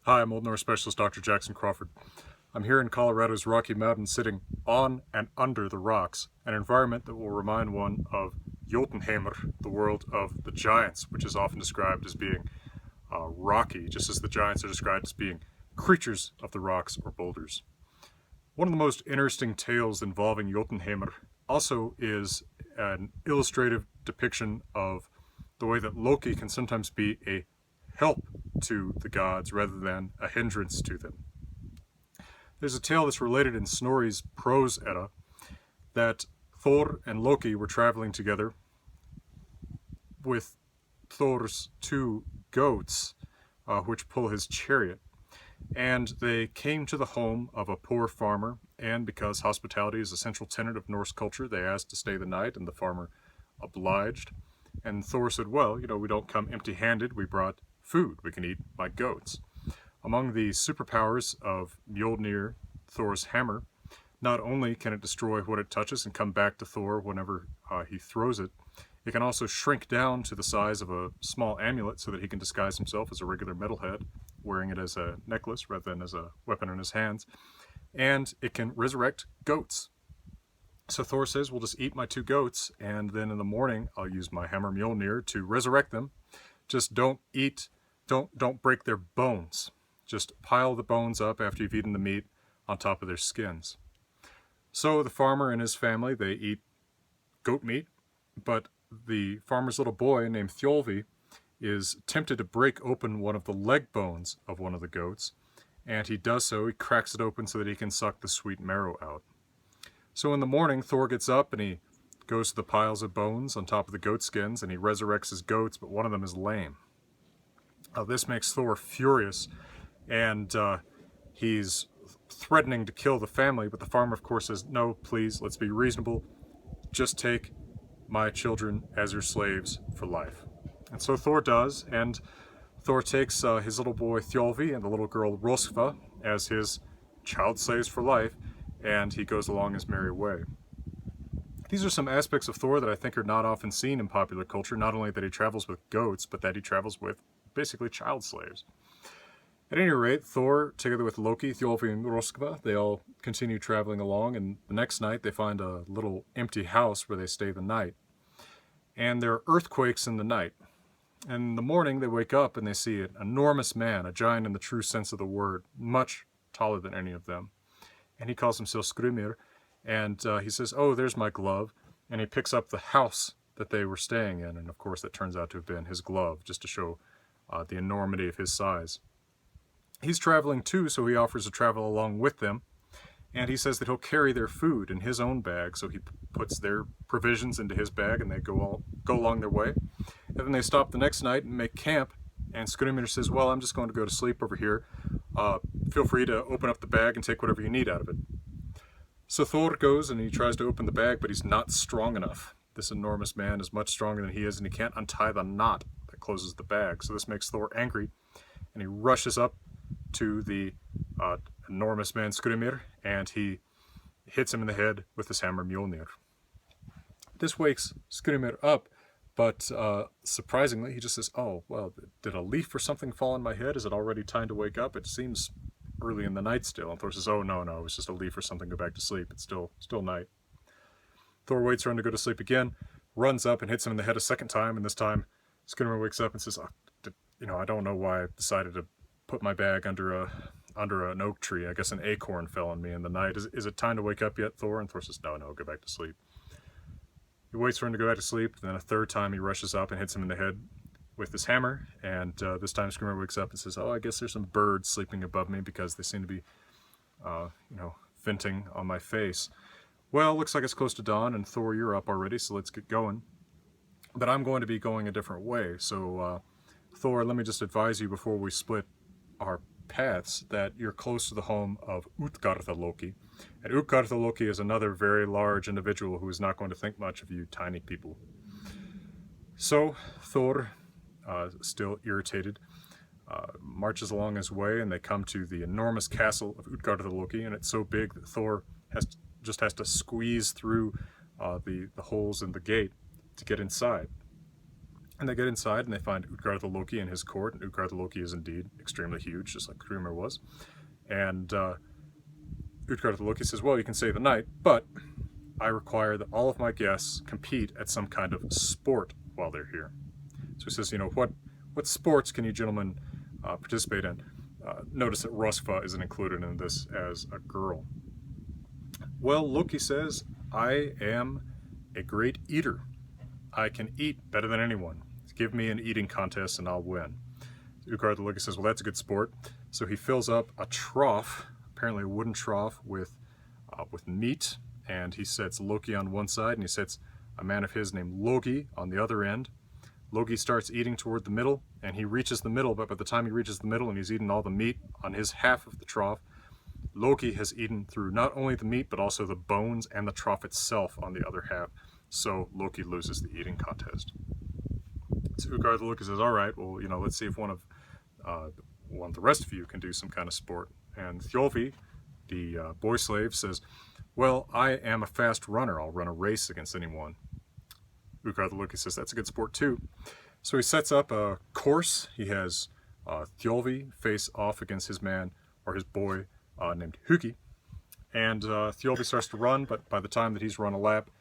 Hi, I'm Old Norse Specialist Dr. Jackson Crawford. I'm here in Colorado's Rocky Mountains sitting on and under the rocks, an environment that will remind one of Jotunheim, the world of the giants, which is often described as being rocky, just as the giants are described as being creatures of the rocks or boulders. One of the most interesting tales involving Jotunheim also is an illustrative depiction of the way that Loki can sometimes be a help to the gods rather than a hindrance to them. There's a tale that's related in Snorri's Prose Edda that Thor and Loki were traveling together with Thor's two goats, which pull his chariot. And they came to the home of a poor farmer, and because hospitality is a central tenet of Norse culture, they asked to stay the night, and the farmer obliged. And Thor said, well, we don't come empty-handed, we brought food, we can eat my goats. Among the superpowers of Mjolnir, Thor's hammer, not only can it destroy what it touches and come back to Thor whenever he throws it, it can also shrink down to the size of a small amulet so that he can disguise himself as a regular metalhead, wearing it as a necklace rather than as a weapon in his hands. And it can resurrect goats. So Thor says, we'll just eat my two goats, and then in the morning I'll use my hammer Mjolnir to resurrect them. Just don't break their bones. Just pile the bones up after you've eaten the meat on top of their skins. So the farmer and his family, they eat goat meat, but the farmer's little boy named Thjolvi is tempted to break open one of the leg bones of one of the goats, and he does so. He cracks it open so that he can suck the sweet marrow out. So in the morning, Thor gets up and he goes to the piles of bones on top of the goat skins, and he resurrects his goats, but one of them is lame. This makes Thor furious, and he's threatening to kill the family, but the farmer, of course, says, no, please, let's be reasonable. Just take my children as your slaves for life. And so Thor does, and Thor takes his little boy Thjolvi and the little girl Roskva as his child slaves for life, and he goes along his merry way. These are some aspects of Thor that I think are not often seen in popular culture, not only that he travels with goats, but that he travels with basically child slaves. At any rate, Thor, together with Loki, Thjolvi, and Roskva, they all continue traveling along, and the next night they find a little empty house where they stay the night. And there are earthquakes in the night. And in the morning they wake up and they see an enormous man, a giant in the true sense of the word, much taller than any of them. And he calls himself Skrymir, and he says, oh, there's my glove, and he picks up the house that they were staying in, and of course that turns out to have been his glove, just to show the enormity of his size. He's traveling too, so he offers to travel along with them, and he says that he'll carry their food in his own bag, so he puts their provisions into his bag, and they go along their way. And then they stop the next night and make camp, and Skrymir says, well, I'm just going to go to sleep over here. Feel free to open up the bag and take whatever you need out of it. So Thor goes and he tries to open the bag, but he's not strong enough. This enormous man is much stronger than he is, and he can't untie the knot that closes the bag. So this makes Thor angry, and he rushes up to the enormous man Skrymir, and he hits him in the head with his hammer Mjolnir. This wakes Skrymir up, but surprisingly, he just says, oh, well, did a leaf or something fall on my head? Is it already time to wake up? It seems early in the night still. And Thor says, oh, no, it was just a leaf or something. Go back to sleep. It's still night. Thor waits for him to go to sleep again, runs up and hits him in the head a second time, and this time Skrymir wakes up and says, I don't know why I decided to put my bag under an oak tree. I guess an acorn fell on me in the night. Is it time to wake up yet, Thor? And Thor says, no, go back to sleep. He waits for him to go back to sleep, and then a third time he rushes up and hits him in the head with his hammer, and this time Skrymir wakes up and says, oh, I guess there's some birds sleeping above me because they seem to be, venting on my face. Well, looks like it's close to dawn, and Thor, you're up already, so let's get going. But I'm going to be going a different way, so Thor, let me just advise you before we split our paths that you're close to the home of Utgarda-Loki. And Utgarda-Loki is another very large individual who is not going to think much of you tiny people. So Thor, still irritated, marches along his way, and they come to the enormous castle of Utgarda-Loki, and it's so big that Thor just has to squeeze through the holes in the gate to get inside. And they get inside and they find Utgarda-Loki in his court, and Utgarda-Loki is indeed extremely huge, just like Skrymir was. And Utgarda-Loki says, well, you can stay the night, but I require that all of my guests compete at some kind of sport while they're here. So he says, what sports can you gentlemen participate in? Notice that Röskva isn't included in this as a girl. Well, Loki says, I am a great eater. I can eat better than anyone. Give me an eating contest and I'll win. Utgarda-Loki says, well, that's a good sport. So he fills up a trough, apparently a wooden trough, with meat, and he sets Loki on one side, and he sets a man of his named Loki on the other end. Loki starts eating toward the middle, and he reaches the middle, but by the time he reaches the middle and he's eaten all the meat on his half of the trough, Loki has eaten through not only the meat, but also the bones and the trough itself on the other half. So Loki loses the eating contest. So Utgarda-Loki says, all right, well, let's see if one of the rest of you can do some kind of sport. And Thjolfi, the boy slave, says, well, I am a fast runner. I'll run a race against anyone. Utgarda-Loki says, that's a good sport too. So he sets up a course. He has Thjolfi face off against his man, or his boy, named Hugi. And Thjolfi starts to run, but by the time that he's run a lap,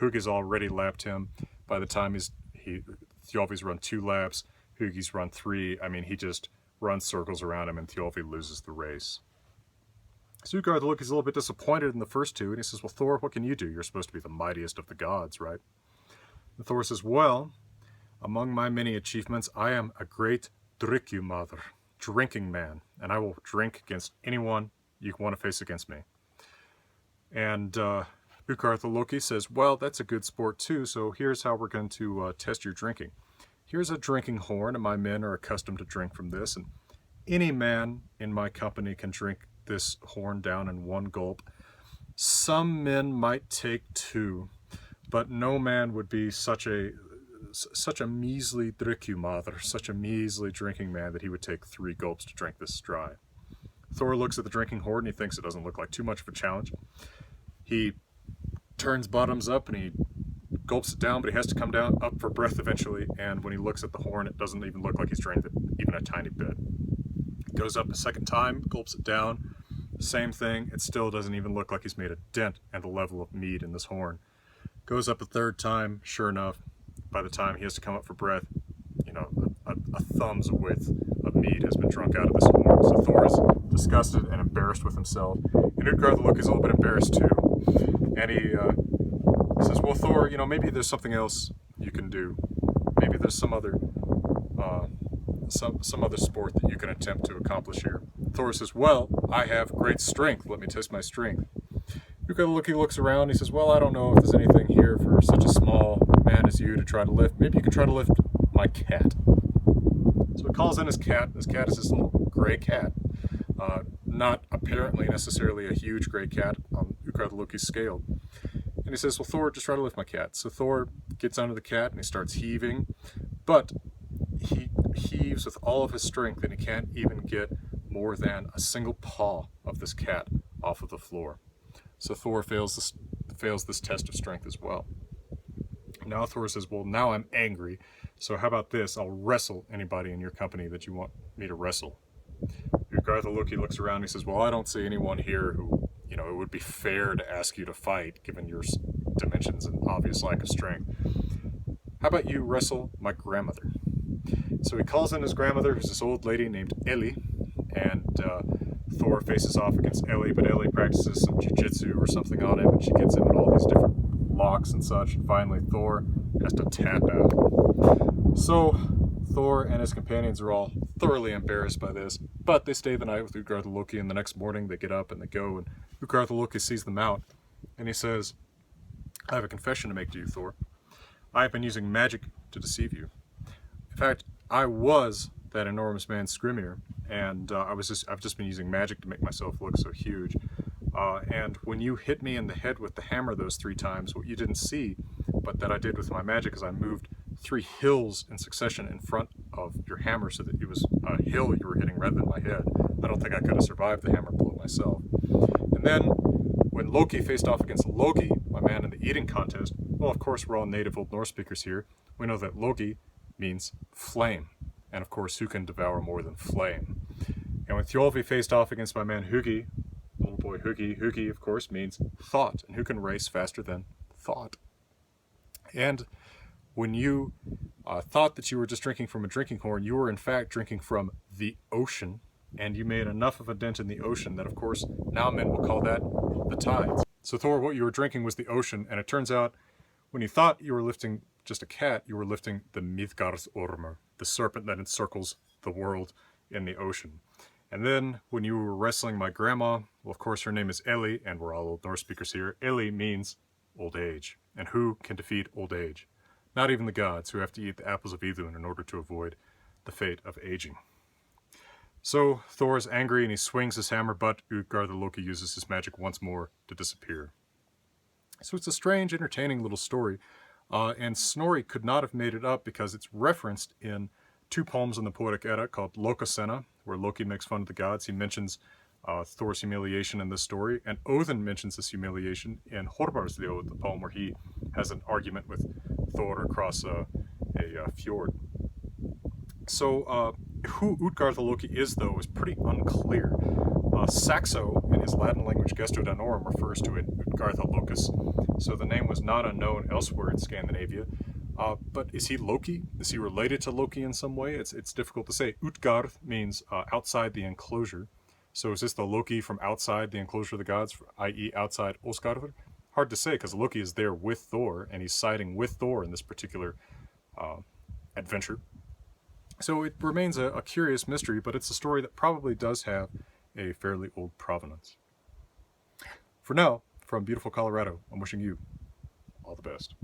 Hugi's already lapped him. By the time Thjolfi's run 2 laps, Hugi's run 3. I mean, he just runs circles around him, and Thjolfi loses the race. So Utgarda-Loki's a little bit disappointed in the first 2, and he says, well, Thor, what can you do? You're supposed to be the mightiest of the gods, right? And Thor says, well, among my many achievements, I am a great drikkjumaður, drinking man, and I will drink against anyone you want to face against me. And Utgarda-Loki says, well, that's a good sport too, so here's how we're going to test your drinking. Here's a drinking horn, and my men are accustomed to drink from this, and any man in my company can drink this horn down in 1 gulp. Some men might take 2, but no man would be such a measly drikkjumaður, such a measly drinking man, that he would take 3 gulps to drink this dry. Thor looks at the drinking horn and he thinks it doesn't look like too much of a challenge. He turns bottoms up and he gulps it down, but he has to come down up for breath eventually, and when he looks at the horn, it doesn't even look like he's drained it even a tiny bit. Goes up a second time, gulps it down, same thing, it still doesn't even look like he's made a dent in the level of mead in this horn. Goes up a third time, sure enough, by the time he has to come up for breath, a thumb's width of mead has been drunk out of this horn. So Thor is disgusted and embarrassed with himself, and Utgarda-Loki is a little bit embarrassed too. And he says, well, Thor, maybe there's something else you can do. Maybe there's some other sport that you can attempt to accomplish here. Thor says, well, I have great strength. Let me test my strength. Utgarda-Loki looks around. He says, well, I don't know if there's anything here for such a small man as you to try to lift. Maybe you can try to lift my cat. So he calls in his cat. His cat is this little gray cat. Not apparently necessarily a huge gray cat on Utgarda-Loki's scale. And he says, well, Thor, just try to lift my cat. So Thor gets onto the cat and he starts heaving, but he heaves with all of his strength and he can't even get more than a single paw of this cat off of the floor. So Thor fails this test of strength as well. Now Thor says, well, now I'm angry, so how about this? I'll wrestle anybody in your company that you want me to wrestle. Utgarda-Loki looks around and he says, well, I don't see anyone here who, it would be fair to ask you to fight, given your dimensions and obvious lack of strength. How about you wrestle my grandmother? So he calls in his grandmother, who's this old lady named Eli, and Thor faces off against Eli, but Eli practices some jujitsu or something on him, and she gets him in all these different locks and such, and finally Thor has to tap out. So Thor and his companions are all thoroughly embarrassed by this, but they stay the night with Utgarda-Loki, and the next morning they get up and they go, and Utgarda-Loki sees them out, and he says, I have a confession to make to you, Thor. I have been using magic to deceive you. In fact, I was that enormous man Skrymir, and I've just been using magic to make myself look so huge. And when you hit me in the head with the hammer those 3 times, what you didn't see, but that I did with my magic, is I moved 3 hills in succession in front of your hammer so that it was a hill you were hitting rather than my head. I don't think I could have survived the hammer blow myself. And then when Loki faced off against Loki, my man in the eating contest, well, of course, we're all native Old Norse speakers here. We know that Loki means flame. And of course, who can devour more than flame? And when Thjolfi faced off against my man Hugi, little boy Hugi, Hugi of course means thought, and who can race faster than thought? And when you thought that you were just drinking from a drinking horn, you were in fact drinking from the ocean, and you made enough of a dent in the ocean that of course now men will call that the tides. So Thor, what you were drinking was the ocean, and it turns out when you thought you were lifting just a cat, you were lifting the Midgardsormr, the serpent that encircles the world in the ocean. And then when you were wrestling my grandma, well, of course her name is Eli, and we're all Old Norse speakers here. Eli means old age. And who can defeat old age? Not even the gods, who have to eat the apples of Idun in order to avoid the fate of aging. So Thor is angry and he swings his hammer, but Utgard-Loki uses his magic once more to disappear. So it's a strange, entertaining little story. And Snorri could not have made it up because it's referenced in 2 poems in the Poetic Edda called Lokasenna, where Loki makes fun of the gods. He mentions Thor's humiliation in this story, and Odin mentions this humiliation in Horbarsliod, the poem where he has an argument with Thor across a fjord. So who Utgarda-Loki is, though, is pretty unclear. Saxo, in his Latin language Gesto Danorum, refers to it Utgarda-Locus, so the name was not unknown elsewhere in Scandinavia. But is he Loki? Is he related to Loki in some way? It's difficult to say. Utgard means outside the enclosure. So is this the Loki from outside the enclosure of the gods, i.e. outside Ósgarður? Hard to say, because Loki is there with Thor, and he's siding with Thor in this particular adventure. So it remains a curious mystery, but it's a story that probably does have a fairly old provenance. For now, from beautiful Colorado, I'm wishing you all the best.